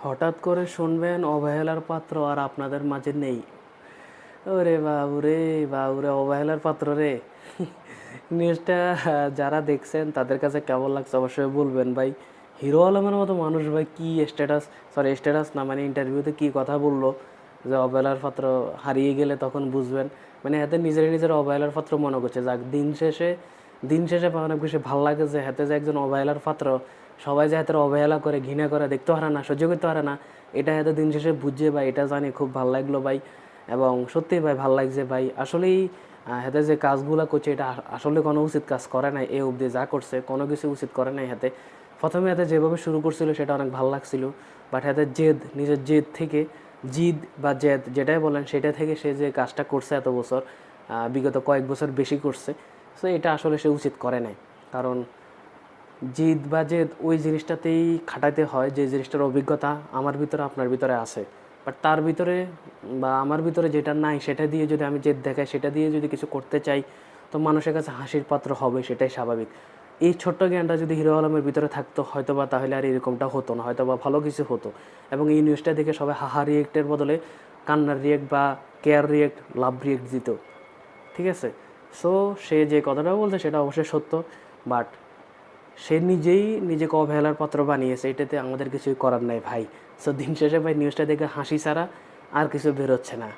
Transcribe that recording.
হঠাৎ করে শুনবেন অবহেলার পাত্র আর আপনাদের মাঝে নেই। ওরে বাবুরে, বাবুরে অবহেলার পাত্র রে। নিউজটা যারা দেখছেন তাদের কাছে কেমন লাগছে অবশ্যই বলবেন ভাই। হিরো আলমের মতো মানুষ ভাই কি স্ট্যাটাস, সরি স্ট্যাটাস না মানে ইন্টারভিউতে কি কথা বললো যে অবহেলার পাত্র হারিয়ে গেলে তখন বুঝবেন। মানে এতে নিজের অবহেলার পাত্র মনে করছে, যাক দিন শেষে অনেক বেশি ভালো লাগে যে হাতে যে একজন অবহেলার পাত্র, সবাই যে হাতের অবহেলা করে ঘৃণা করে দেখতে পারে না, সহ্য করতে পারে না, এটা হাতে দিন শেষে বুঝছে ভাই। এটা জানি খুব ভালো লাগলো ভাই। এবং সত্যিই ভাই ভালো লাগছে ভাই। আসলেই হাতে যে কাজগুলো করছে এটা আসলে কোনো উচিত কাজ করে নাই। এ অবধি যা করছে কোনো কিছু উচিত করে নাই হাতে। প্রথমে হাতে যেভাবে শুরু করছিল সেটা অনেক ভালো লাগছিল, বাট হাতে জেদ, নিজের জেদ থেকে, জিদ বা জেদ যেটাই বলেন সেটা থেকে সে যে কাজটা করছে এত বছর, বিগত কয়েক বছর বেশি করছে, সো এটা আসলে সে উচিত করে নাই। কারণ জিদ বা জেদ ওই জিনিসটাতেই খাটাতে হয় যে জিনিসটার অভিজ্ঞতা আমার ভিতরে আপনার ভিতরে আছে, বাট তার ভিতরে বা আমার ভিতরে যেটা নাই সেটা দিয়ে যদি আমি জেদ দেখাই, সেটা দিয়ে যদি কিছু করতে চাই, তো মানুষের কাছে হাসির পাত্র হবে, সেটাই স্বাভাবিক। এই ছোট্ট জ্ঞানটা যদি হিরো আলমের ভিতরে থাকতো হয়তোবা তাহলে আর এরকমটা হতো না, হয়তোবা ভালো কিছু হতো। এবং এই নিউজটা দেখে সবাই হাহা রিয়েক্টের বদলে কান্নার রিয়েক্ট বা কেয়ার রিয়েক্ট, লাভ রিয়েক্ট দিত। ঠিক আছে? সো সে যে কথাটা বলছে সেটা অবশ্যই সত্য, বাট সে নিজেই নিজেকে অবহেলার পাত্র বানিয়েছে, এটাতে আমাদের কিছুই করার নাই ভাই। সো দিন শেষে ভাই নিউজটা দেখে হাসি ছাড়া আর কিছু বেরোচ্ছে না।